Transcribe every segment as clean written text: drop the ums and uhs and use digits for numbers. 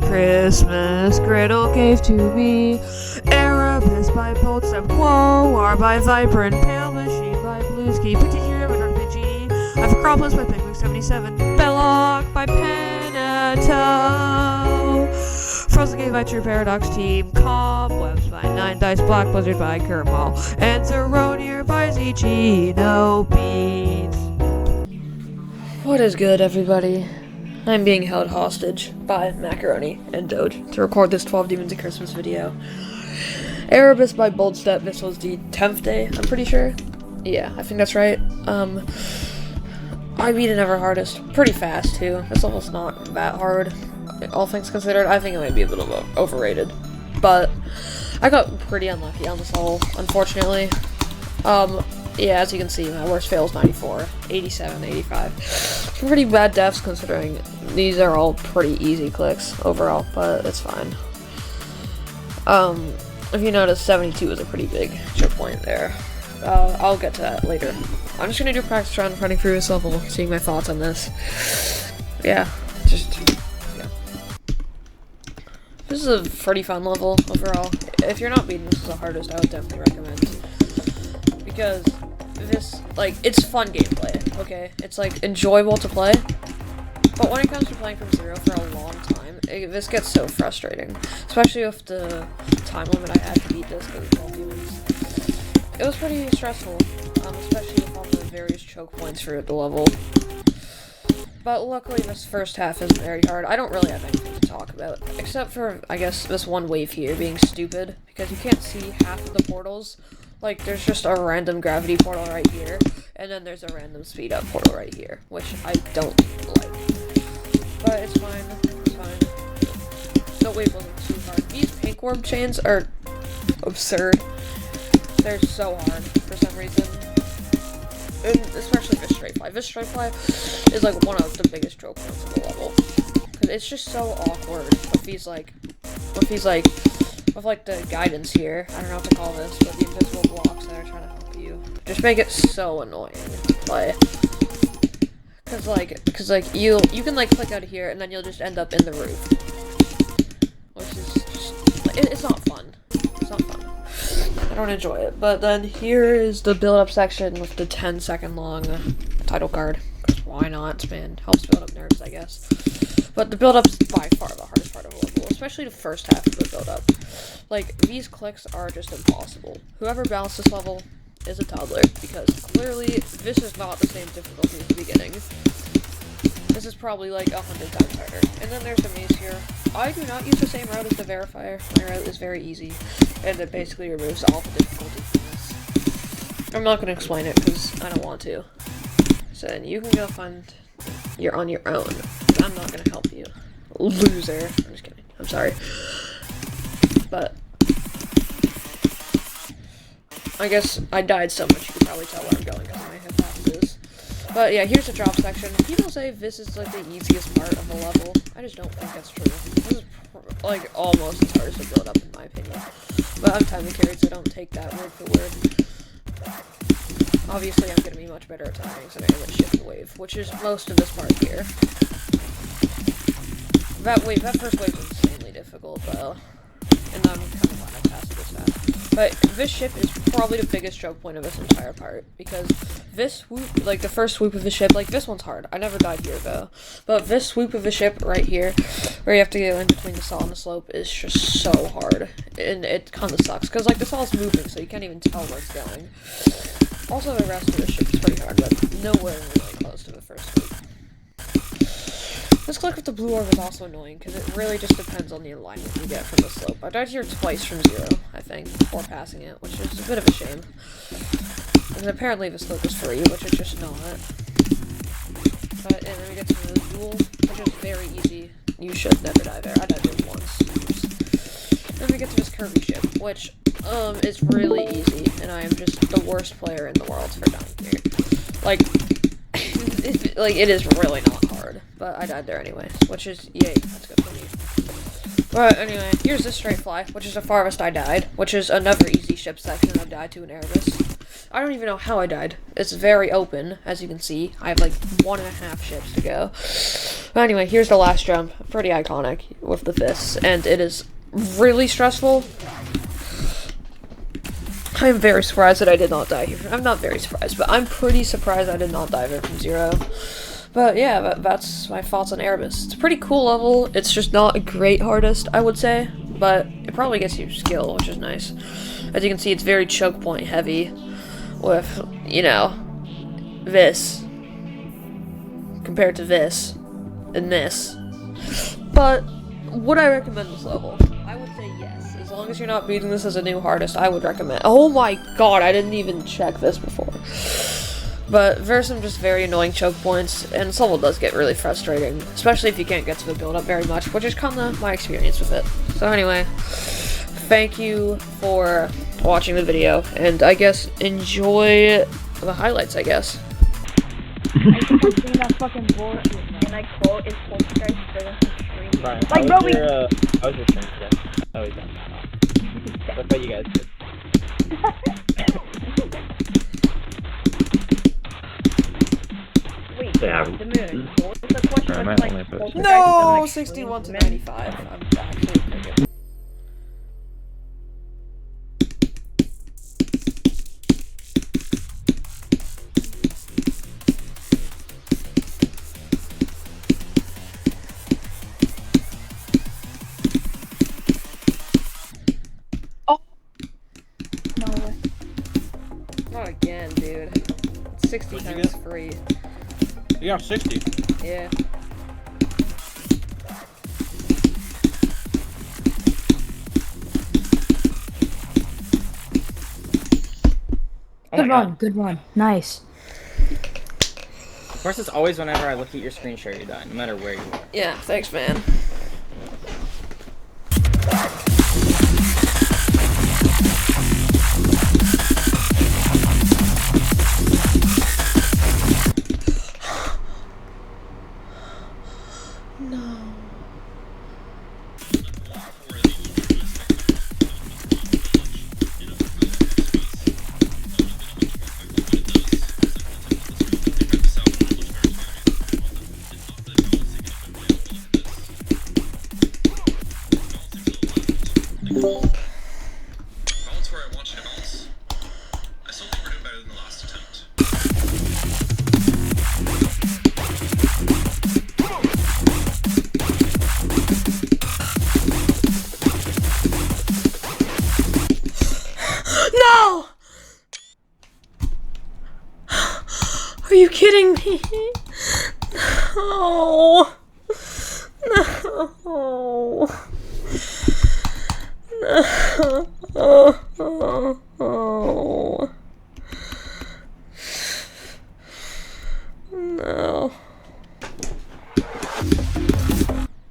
Christmas griddle gave to me. Erebus by BoldStep, Whoa, are by Vibrant, Pale Machine by Bluesky, Particular by RPG, I've Acropolis by Pickwick 77, Belloc by Penato, Frozen Game by True Paradox Team, Cobwebs by 9 Dice, Black Blizzard by Kermal, and Zeronier by Zchino Beats. What is good, everybody? I'm being held hostage by Macaroni and Doge to record this 12 Demons of Christmas video. Erebus by BoldStep, this was the 10th day, I'm pretty sure. Yeah, I think that's right. I beat it ever hardest pretty fast, too. This level's not that hard, all things considered. I think it might be a little overrated. But I got pretty unlucky on this level, unfortunately. Yeah, as you can see, my worst fail is 94, 87, 85. Pretty bad deaths considering these are all pretty easy clicks overall, but it's fine. If you notice, 72 is a pretty big choke point there. I'll get to that later. I'm just gonna do a practice run running through this level, seeing my thoughts on this. Yeah. This is a pretty fun level overall. If you're not beating this is the hardest, I would definitely recommend. Because this, it's fun gameplay, okay? It's, enjoyable to play. But when it comes to playing from zero for a long time, this gets so frustrating. Especially with the time limit I had to beat this because of all demons. It was pretty stressful, especially with all the various choke points for the level. But luckily this first half isn't very hard. I don't really have anything to talk about, except for, I guess, this one wave here being stupid, because you can't see half of the portals. There's just a random gravity portal right here, and then there's a random speed up portal right here, which I don't like. But it's fine, The wave wasn't too hard. These pink orb chains are absurd. They're so hard for some reason. And especially this straight fly. This straight fly is one of the biggest choke points of the level. Cause it's just so awkward with these with the guidance here. I don't know what to call this, but the invisible blocks that are trying to help you. Just make it so annoying to play. Cause you can click out of here and then you'll just end up in the roof. Which is just it's not fun. It's not fun. I don't enjoy it. But then here is the build-up section with the 10-second long title card. Because why not, man? Helps build up nerves, I guess. But the build-up is by far the hardest part of the level, especially the first half of the build-up. These clicks are just impossible. Whoever balanced this level is a toddler, because clearly this is not the same difficulty at the beginning. This is probably 100 times harder. And then there's the maze here. I do not use the same route as the verifier. My route is very easy, and it basically removes all the difficulty from this. I'm not going to explain it because I don't want to. So then you can go find you're on your own. I'm not going to help you. Loser. I'm just kidding. I'm sorry. But I guess I died so much you can probably tell where I'm going because my hypothesis. But yeah, here's the drop section. People say this is the easiest part of the level. I just don't think that's true. This is almost as hard as the build up in my opinion. But I'm timing carried, so don't take that word for word. Obviously, I'm gonna be much better at timing than I am at shift and wave, which is most of this part here. That first wave is insanely difficult though. And I'm kind of glad I passed this fast. But this ship is probably the biggest choke point of this entire part, because this swoop, the first swoop of the ship, this one's hard. I never died here though. But this swoop of the ship right here, where you have to go in between the saw and the slope, is just so hard. And it kind of sucks, because the saw's moving, so you can't even tell where it's going. Also, the rest of the ship is pretty hard, but nowhere really close to the first swoop. This click with the blue orb is also annoying, because it really just depends on the alignment you get from the slope. I died here twice from zero, I think, before passing it, which is a bit of a shame. And apparently the slope is free, which it's just not. But, and then we get to the duel, which is very easy. You should never die there. I died there once. Then we get to this curvy ship, which, is really easy, and I am just the worst player in the world for dying here. It is really not hard, but I died there anyways, which is, yay, that's good for me. But anyway, here's this straight fly, which is the farthest I died, which is another easy ship section I've died to in Erebus. I don't even know how I died. It's very open, as you can see. I have like 1.5 ships to go. But anyway, here's the last jump. Pretty iconic with the fists, and it is really stressful. I am very surprised that I did not die here. I'm not very surprised, but I'm pretty surprised I did not die here from 0. But yeah, that's my thoughts on Erebus. It's a pretty cool level. It's just not a great hardest, I would say, but it probably gets you skill, which is nice. As you can see, it's very choke point heavy with, you know, this compared to this and this. But would I recommend this level? I would say yes. As long as you're not beating this as a new hardest, I would recommend. Oh my god, I didn't even check this before. But there's some just very annoying choke points, and this level does get really frustrating, especially if you can't get to the build-up very much, which is kind of my experience with it. So anyway, thank you for watching the video, and I guess enjoy the highlights, I guess. I think I'm seeing that fucking bullshit, and I quote, it's Poltergeist for the stream. Brian, Like, bro, how was your stream today? How was that? What about you guys did? Wait, Yeah. the moon. What was the question? Alright, Was I like, only put- Poltergeist No, for the 61 to stream? 95. I'm actually pretty good. No way. Not again, dude. It's 60 What'd you times get? free. You got 60. Yeah. Oh my God. Good run. Nice. Of course, it's always whenever I look at your screen share you die, no matter where you are. Yeah, thanks, man. No. Bounce where I want you to bounce. I still think we're doing better than the last attempt. No! Are you kidding me? No. No. No. No.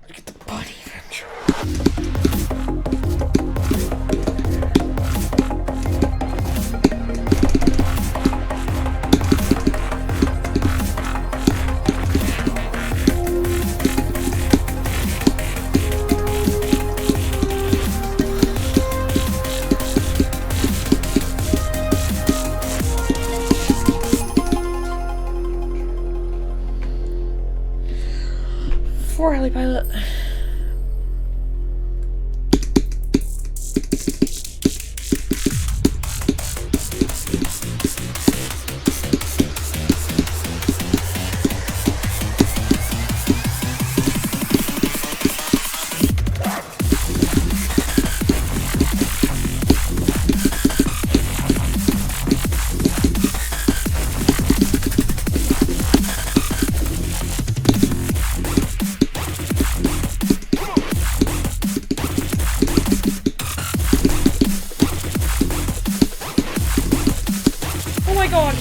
Look at the bunny adventure. For Heli Pilot. Oh my god!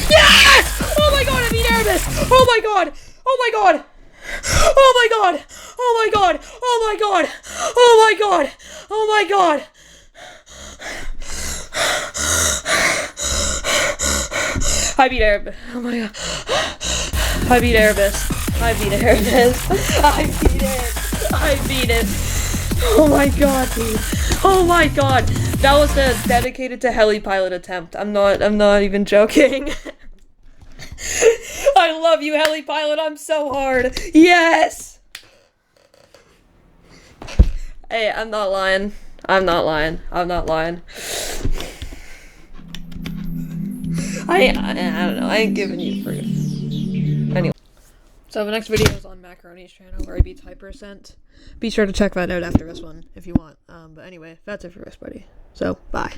Yes! Oh my god, I beat Erebus! Oh my god! Oh my god! Oh my god! Oh my god! Oh my god! Oh my god! Oh my god! I beat Erebus. Oh my god. I beat Erebus. I beat Erebus. I beat it. I beat it. Oh my god, dude. Oh my god. That was a dedicated to heli pilot attempt. I'm not even joking. I love you, heli pilot. I'm so hard. Yes. Hey, I'm not lying. I'm not lying. I'm not lying. I don't know. I ain't giving you proof. Anyway. So the next video is on Macaroni's channel where he beats Hypercent. Be sure to check that out after this one if you want. But anyway, that's it for this, buddy. So, bye.